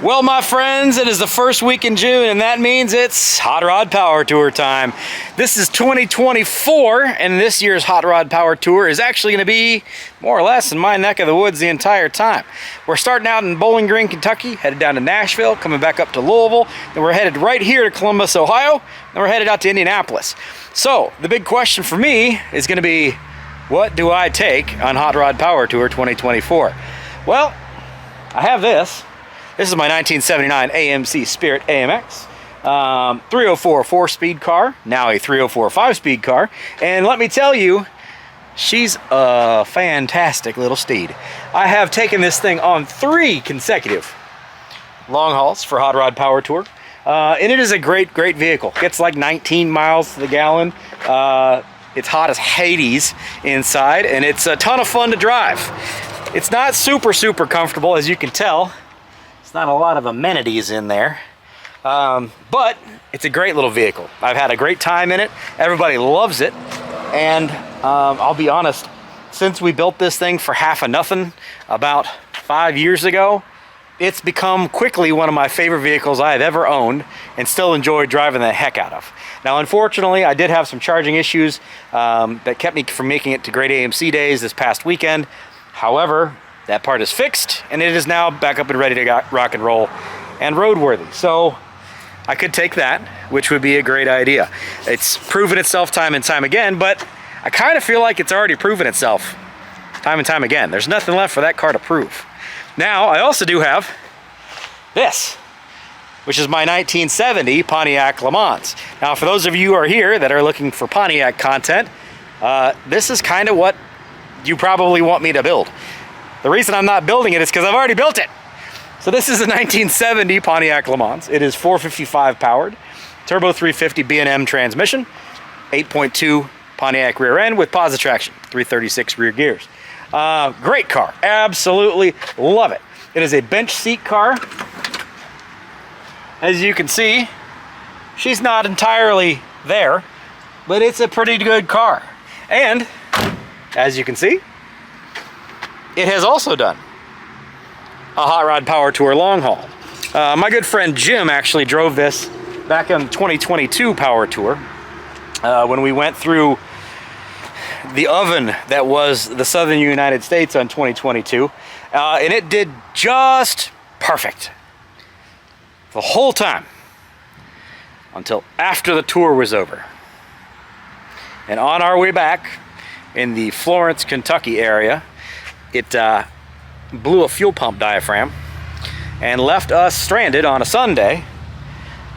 Well, my friends, it is the first week in June, and that means it's Hot Rod Power Tour time. This is 2024, and this year's Hot Rod Power Tour is actually going to be more or less in my neck of the woods the entire time. We're starting out in Bowling Green, Kentucky, headed down to Nashville, coming back up to Louisville, then we're headed right here to Columbus, Ohio, and we're headed out to Indianapolis. So, the big question for me is going to be, what do I take on Hot Rod Power Tour 2024? Well, I have this. This is my 1979 AMC Spirit AMX. 304 4-speed car, now a 304 5-speed car. And let me tell you, she's a fantastic little steed. I have taken this thing on 3 consecutive long hauls for Hot Rod Power Tour. And it is a great vehicle. Gets like 19 miles to the gallon. It's hot as Hades inside, and it's a ton of fun to drive. It's not super comfortable, as you can tell. It's not a lot of amenities in there, but it's a great little vehicle. I've had a great time in it. Everybody loves it, and I'll be honest, since we built this thing for half of nothing about 5 years ago, it's become quickly one of my favorite vehicles I have ever owned and still enjoy driving the heck out of. Now, unfortunately, I did have some charging issues that kept me from making it to Great AMC Days this past weekend. However, that part is fixed, and it is now back up and ready to rock and roll and roadworthy. So I could take that, which would be a great idea. It's proven itself time and time again, but I kind of feel like it's already proven itself time and time again. There's nothing left for that car to prove. Now, I also do have this, which is my 1970 Pontiac LeMans. Now, for those of you who are here that are looking for Pontiac content, this is kind of what you probably want me to build. The reason I'm not building it is because I've already built it. So this is a 1970 Pontiac LeMans. It is 455 powered, turbo 350 B&M transmission, 8.2 Pontiac rear end with positive traction, 336 rear gears. Great car, absolutely love it. It is a bench seat car. As you can see, she's not entirely there, but it's a pretty good car. And as you can see, it has also done a Hot Rod Power Tour long haul. My good friend Jim actually drove this back on the 2022 Power Tour when we went through the oven that was the Southern United States on 2022, and it did just perfect the whole time until after the tour was over. And on our way back in the Florence, Kentucky area, it blew a fuel pump diaphragm and left us stranded on a Sunday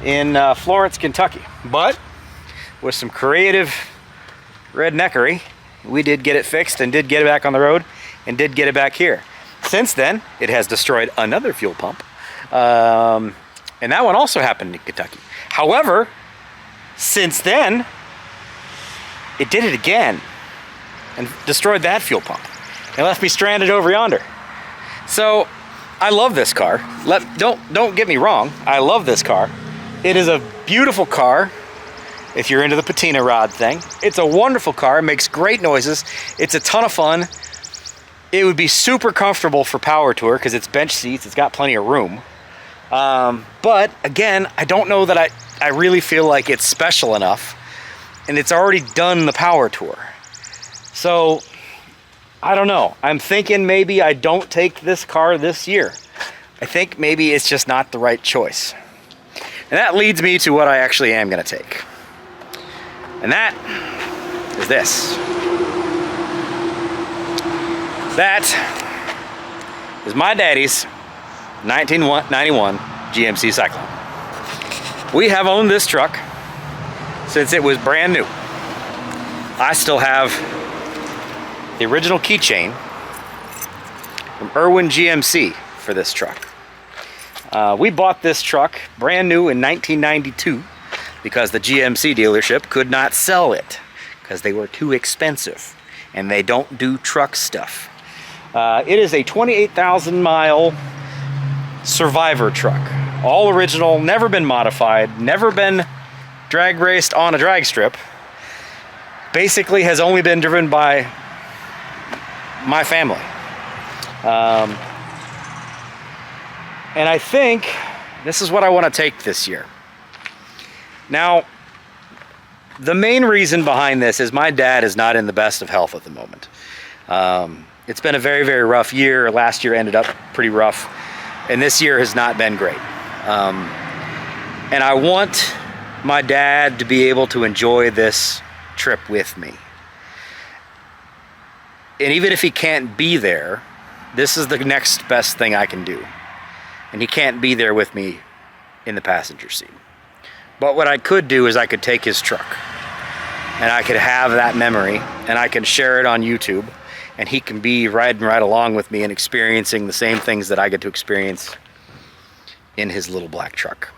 in Florence, Kentucky. But with some creative redneckery, we did get it fixed and did get it back on the road and did get it back here. Since then, it has destroyed another fuel pump, and that one also happened in Kentucky. However, since then, it did it again and destroyed that fuel pump and left me stranded over yonder. So I love this car. Don't get me wrong, I love this car. It is a beautiful car if you're into the patina rod thing. It's a wonderful car, it makes great noises, it's a ton of fun. It would be super comfortable for Power Tour because it's bench seats, it's got plenty of room. But again, I don't know that I really feel like it's special enough, and it's already done the Power Tour. So I don't know. I'm thinking maybe I don't take this car this year. I think maybe it's just not the right choice. And that leads me to what I actually am going to take. And that is this. That is my daddy's 1991 GMC Cyclone. We have owned this truck since it was brand new. I still have the original keychain from Irwin GMC for this truck. We bought this truck brand new in 1992 because the GMC dealership could not sell it because they were too expensive and they don't do truck stuff. It is a 28,000 mile survivor truck. All original, never been modified, never been drag raced on a drag strip. Basically has only been driven by my family. And I think this is what I want to take this year. Now, the main reason behind this is my dad is not in the best of health at the moment. It's been a very, very rough year. Last year ended up pretty rough, and this year has not been great. And I want my dad to be able to enjoy this trip with me. And even if he can't be there, this is the next best thing I can do. And he can't be there with me in the passenger seat. But what I could do is I could take his truck and I could have that memory and I can share it on YouTube, and he can be riding right along with me and experiencing the same things that I get to experience in his little black truck.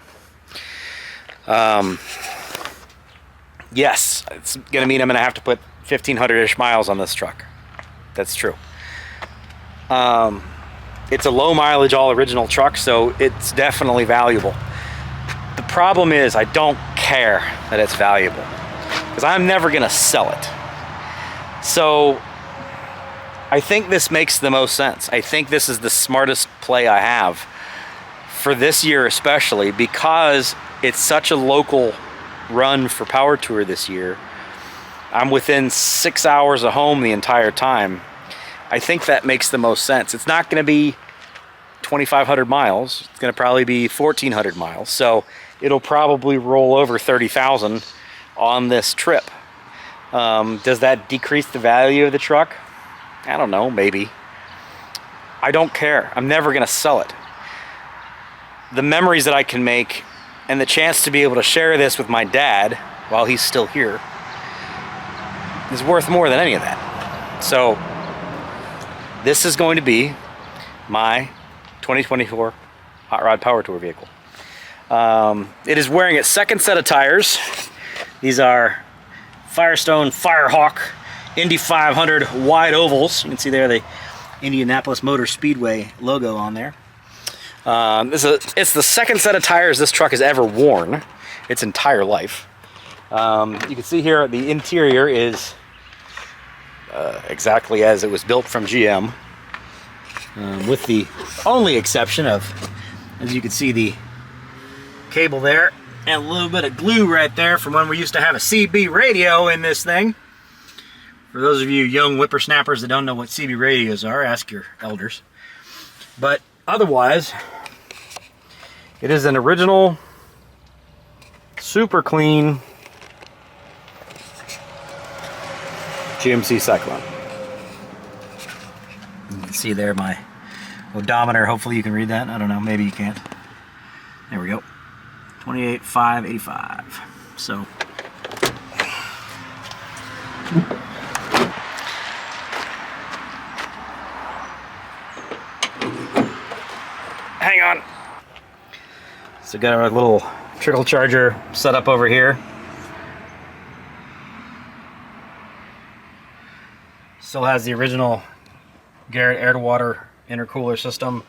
Yes, it's gonna mean I'm gonna have to put 1,500-ish miles on this truck. That's true. It's a low mileage, all original truck, so it's definitely valuable. The problem is I don't care that it's valuable because I'm never gonna sell it. So I think this makes the most sense. I think this is the smartest play I have for this year, especially because it's such a local run for Power Tour this year. I'm within 6 hours of home the entire time. I think that makes the most sense. It's not going to be 2,500 miles. It's going to probably be 1,400 miles. So it'll probably roll over 30,000 on this trip. Does that decrease the value of the truck? I don't know, maybe. I don't care. I'm never going to sell it. The memories that I can make and the chance to be able to share this with my dad while he's still here is worth more than any of that. So this is going to be my 2024 Hot Rod Power Tour vehicle. It is wearing its second set of tires. These are Firestone Firehawk Indy 500 wide ovals. You can see there the Indianapolis Motor Speedway logo on there. It's the second set of tires this truck has ever worn its entire life. You can see here the interior is exactly as it was built from GM, with the only exception of, as you can see, the cable there and a little bit of glue right there from when we used to have a CB radio in this thing. For those of you young whippersnappers that don't know what CB radios are, ask your elders. But otherwise, it is an original, super clean GMC Cyclone. You can see there my odometer. Hopefully you can read that. I don't know, maybe you can't. There we go. 28,585. So hang on. So got our little trickle charger set up over here. Still has the original Garrett air-to-water intercooler system.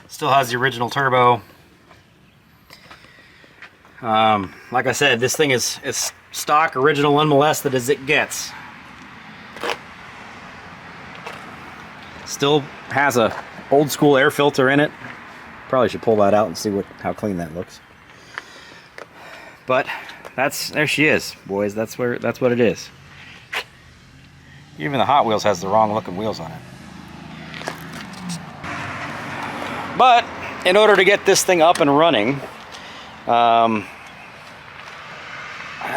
Still has the original turbo. Like I said, this thing is stock, original, unmolested as it gets. Still has a old school air filter in it. Probably should pull that out and see how clean that looks. But there she is, boys. That's what it is. Even the Hot Wheels has the wrong looking wheels on it. But in order to get this thing up and running, I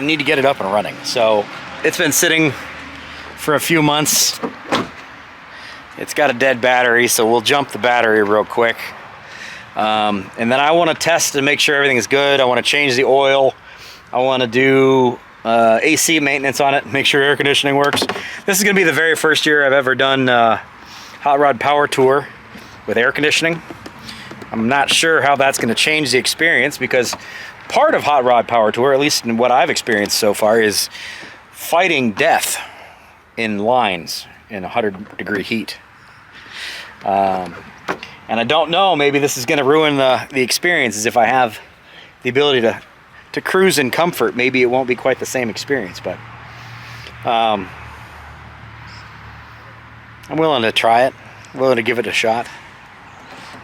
need to get it up and running. So it's been sitting for a few months. It's got a dead battery, so we'll jump the battery real quick. And then I want to test and make sure everything is good. I want to change the oil. I want to do AC maintenance on it, make sure air conditioning works. This is going to be the very first year I've ever done Hot Rod Power Tour with air conditioning. I'm not sure how that's going to change the experience, because part of Hot Rod Power Tour, at least in what I've experienced so far, is fighting death in lines in 100-degree heat. And I don't know, maybe this is going to ruin the experience. If I have the ability to cruise in comfort, maybe it won't be quite the same experience, but I'm willing to try it, willing to give it a shot,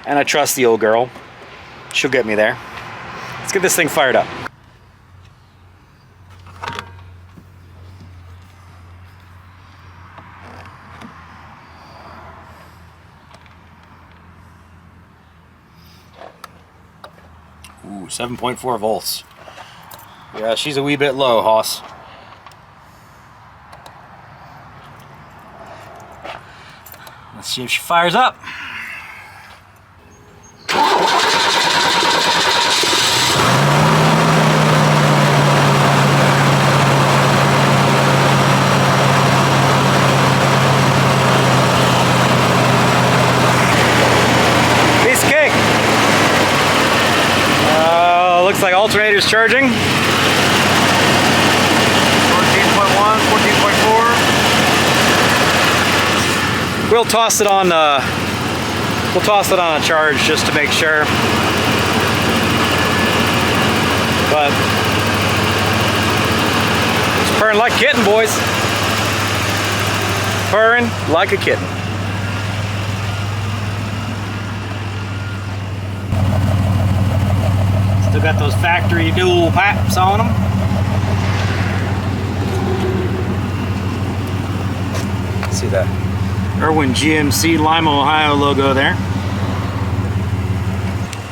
and I trust the old girl. she'll get me there. Let's get this thing fired up. Ooh, 7.4 volts. Yeah, she's a wee bit low, Hoss. Let's see if she fires up. Piece of cake. Looks like alternator's charging. 14.1, 14.4. We'll toss it on. We'll toss it on a charge just to make sure. But it's purring like a kitten, boys. Purring like a kitten. Still got those factory dual pipes on them. See that Irwin GMC Lima, Ohio logo there.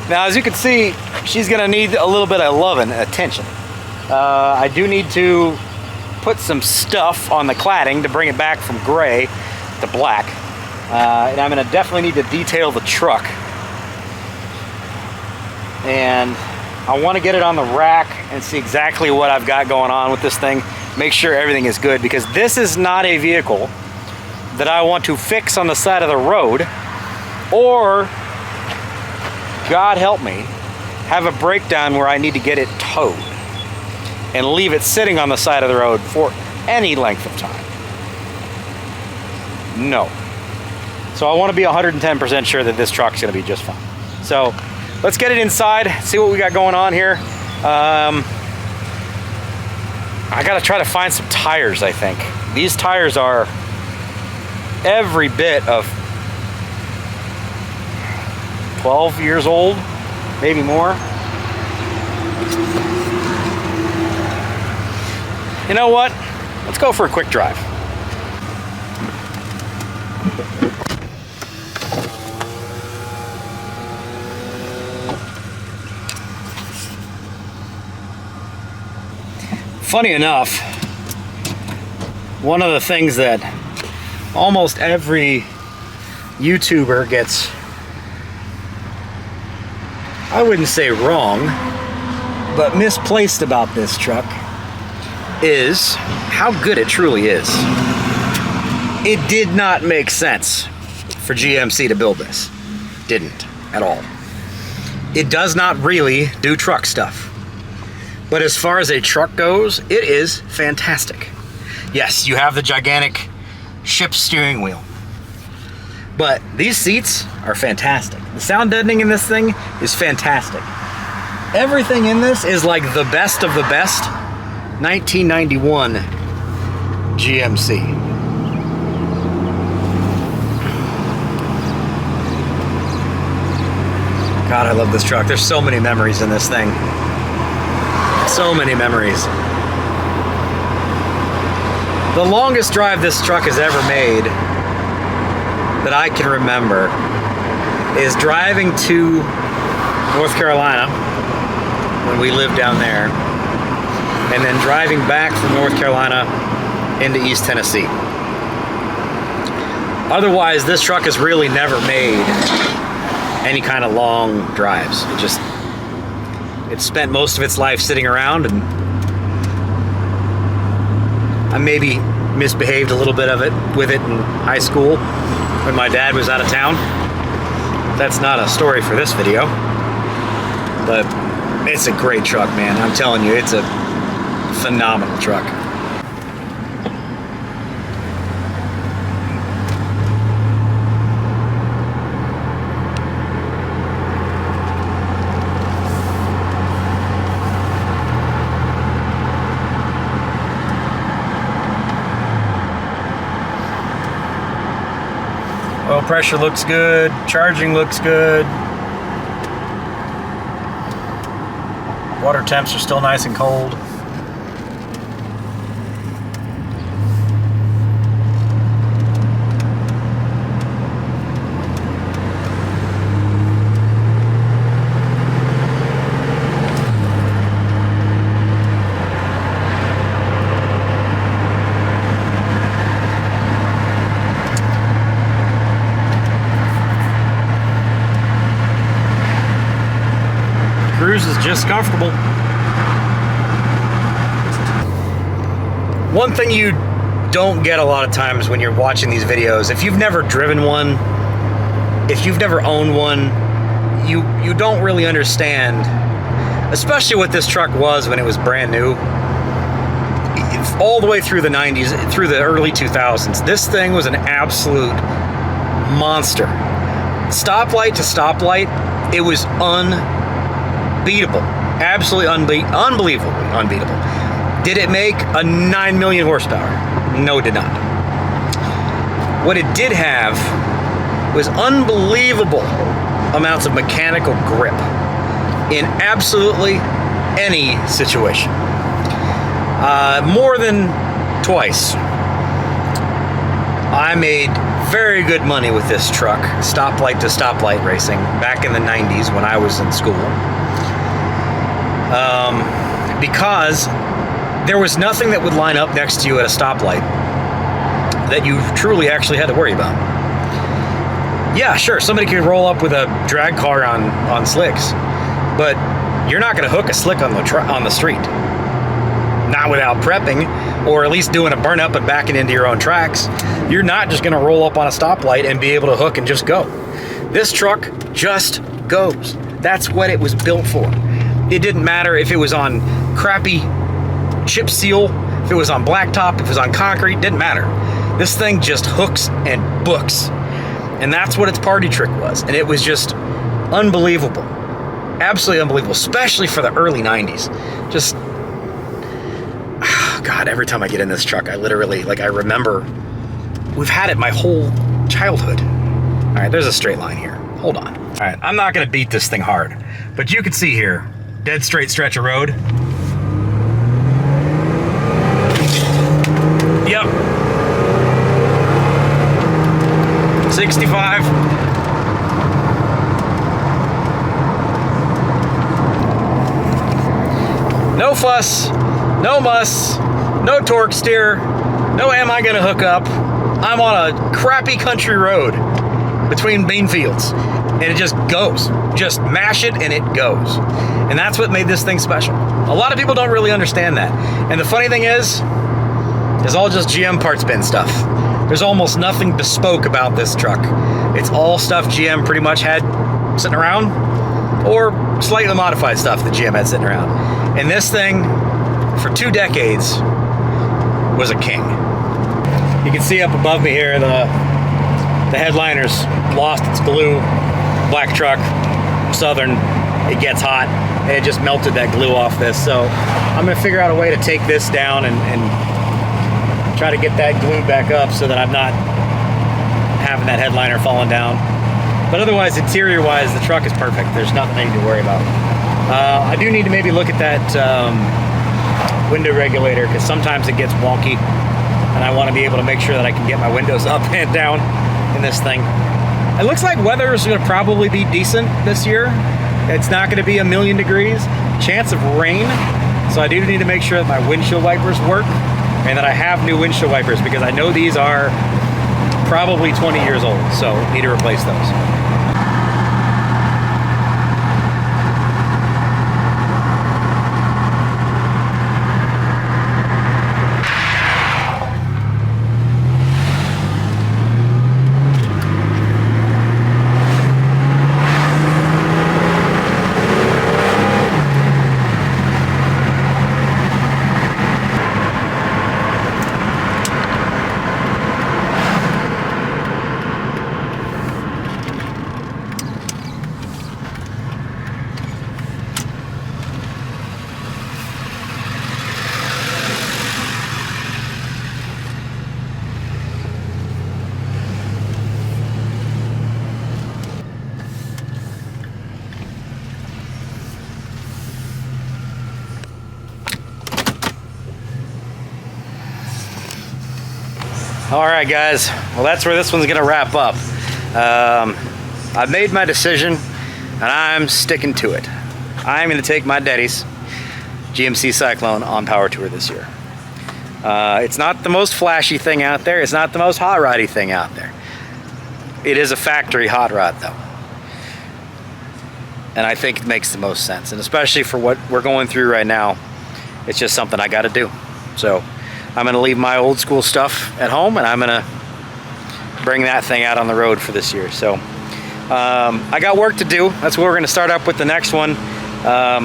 Now, as you can see, she's gonna need a little bit of love and attention. I do need to put some stuff on the cladding to bring it back from gray to black. And I'm gonna definitely need to detail the truck. And I wanna get it on the rack and see exactly what I've got going on with this thing. Make sure everything is good, because this is not a vehicle that I want to fix on the side of the road, or, God help me, have a breakdown where I need to get it towed and leave it sitting on the side of the road for any length of time. No. So I want to be 110% sure that this truck's going to be just fine. So let's get it inside, see what we got going on here. I got to try to find some tires, I think. These tires are every bit of 12 years old, maybe more. You know what? Let's go for a quick drive. Funny enough, one of the things that almost every YouTuber gets, I wouldn't say wrong, but misplaced about this truck is how good it truly is. It did not make sense for GMC to build this. Didn't at all. It does not really do truck stuff. But as far as a truck goes, it is fantastic. Yes, you have the gigantic ship steering wheel, but these seats are fantastic. The sound deadening in this thing is fantastic. Everything in this is like the best of the best 1991 GMC. God, I love this truck. There's so many memories in this thing. So many memories. The longest drive this truck has ever made that I can remember is driving to North Carolina when we lived down there, and then driving back from North Carolina into East Tennessee. Otherwise, this truck has really never made any kind of long drives. It spent most of its life sitting around, and I maybe misbehaved a little bit with it in high school when my dad was out of town. That's not a story for this video, but it's a great truck, man. I'm telling you, it's a phenomenal truck. Oil pressure looks good, charging looks good. Water temps are still nice and cold. Cruise is just comfortable. One thing you don't get a lot of times when you're watching these videos, if you've never driven one, if you've never owned one, you don't really understand, especially what this truck was when it was brand new. All the way through the 90s, through the early 2000s, this thing was an absolute monster. Stoplight to stoplight, it was unbeatable. Absolutely unbelievably unbeatable. Did it make a 9 million horsepower? No, it did not. What it did have was unbelievable amounts of mechanical grip in absolutely any situation. More than twice. I made very good money with this truck, stoplight to stoplight racing, back in the 90s when I was in school. Because there was nothing that would line up next to you at a stoplight that you truly actually had to worry about. Yeah, sure, somebody could roll up with a drag car on slicks, but you're not going to hook a slick on the street. Not without prepping, or at least doing a burn up and backing into your own tracks. You're not just going to roll up on a stoplight and be able to hook and just go. This truck just goes. That's what it was built for. It didn't matter if it was on crappy chip seal, if it was on blacktop, if it was on concrete, didn't matter. This thing just hooks and books. And that's what its party trick was. And it was just unbelievable. Absolutely unbelievable, especially for the early 90s. Just, God, every time I get in this truck, I literally, I remember, we've had it my whole childhood. All right, there's a straight line here. Hold on. All right, I'm not gonna beat this thing hard, but you can see here, dead straight stretch of road. Yep. 65. No fuss, no muss, no torque steer, no am I gonna hook up. I'm on a crappy country road between bean fields, and it just goes. Just mash it and it goes. And that's what made this thing special. A lot of people don't really understand that. And the funny thing is, it's all just GM parts bin stuff. There's almost nothing bespoke about this truck. It's all stuff GM pretty much had sitting around, or slightly modified stuff that GM had sitting around. And this thing, for 2 decades, was a king. You can see up above me here, the headliner's lost its glue. Black truck, Southern, it gets hot, and it just melted that glue off this. So I'm gonna figure out a way to take this down and try to get that glued back up so that I'm not having that headliner falling down. But otherwise, interior-wise, the truck is perfect. There's nothing I need to worry about. I do need to maybe look at that window regulator, because sometimes it gets wonky, and I want to be able to make sure that I can get my windows up and down in this thing. It looks like weather is going to probably be decent this year. It's not going to be 1,000,000 degrees. Chance of rain. So I do need to make sure that my windshield wipers work, and that I have new windshield wipers, because I know these are probably 20 years old, so need to replace those. All right, guys. Well, that's where this one's gonna wrap up. I've made my decision, and I'm sticking to it. I'm gonna take my daddy's GMC Cyclone on Power Tour this year. It's not the most flashy thing out there. It's not the most hot roddy thing out there. It is a factory hot rod, though. And I think it makes the most sense. And especially for what we're going through right now, it's just something I gotta do. So I'm gonna leave my old school stuff at home, and I'm gonna bring that thing out on the road for this year. So I got work to do. That's what we're gonna start up with the next one. I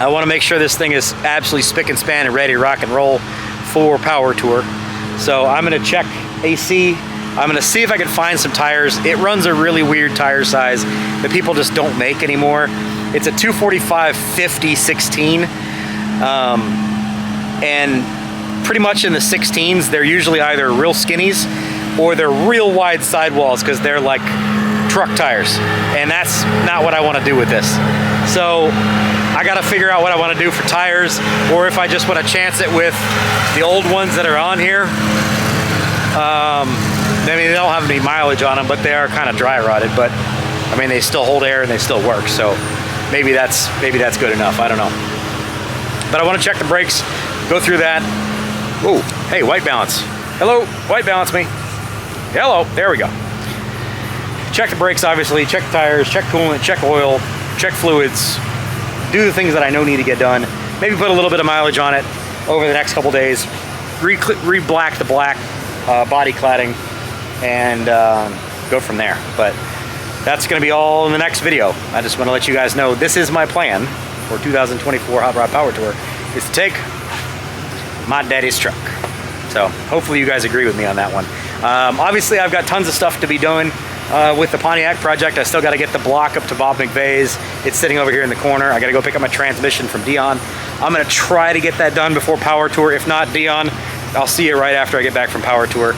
wanna make sure this thing is absolutely spick and span and ready to rock and roll for Power Tour. So I'm gonna check AC. I'm gonna see if I can find some tires. It runs a really weird tire size that people just don't make anymore. It's a 245/50/16. And pretty much in the 16s, they're usually either real skinnies or they're real wide sidewalls because they're like truck tires. And that's not what I want to do with this. So I got to figure out what I want to do for tires, or if I just want to chance it with the old ones that are on here. I mean, they don't have any mileage on them, but they are kind of dry rotted, but I mean, they still hold air and they still work. So maybe that's good enough. I don't know. But I want to check the brakes, go through that. Ooh, hey, white balance. Hello, white balance me. Hello, there we go. Check the brakes, obviously, check the tires, check coolant, check oil, check fluids, do the things that I know need to get done. Maybe put a little bit of mileage on it over the next couple days, re-black the black body cladding, and go from there. But that's gonna be all in the next video. I just wanna let you guys know this is my plan for 2024 Hot Rod Power Tour, is to take my daddy's truck. So hopefully you guys agree with me on that one. Obviously I've got tons of stuff to be doing with the Pontiac project. I still got to get the block up to Bob McVeigh's. It's sitting over here in the corner. I got to go pick up my transmission from Dion. I'm going to try to get that done before Power Tour. If not, Dion, I'll see you right after I get back from Power Tour.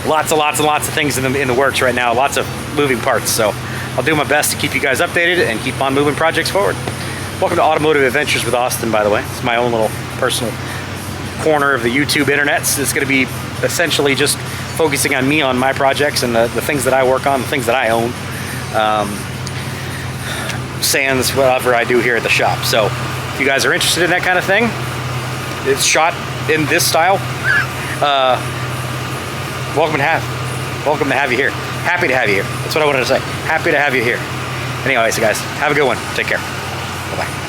Lots of things in the works right now. Lots of moving parts. So I'll do my best to keep you guys updated and keep on moving projects forward. Welcome to Automotive Adventures with Austin, by the way. It's my own little personal corner of the YouTube internet. It's going to be essentially just focusing on me, on my projects and the things that I work on, the things that I own. Sans whatever I do here at the shop. So if you guys are interested in that kind of thing, it's shot in this style. Welcome to have you here. Happy to have you here. That's what I wanted to say. Happy to have you here. Anyways, guys, have a good one. Take care. Bye-bye.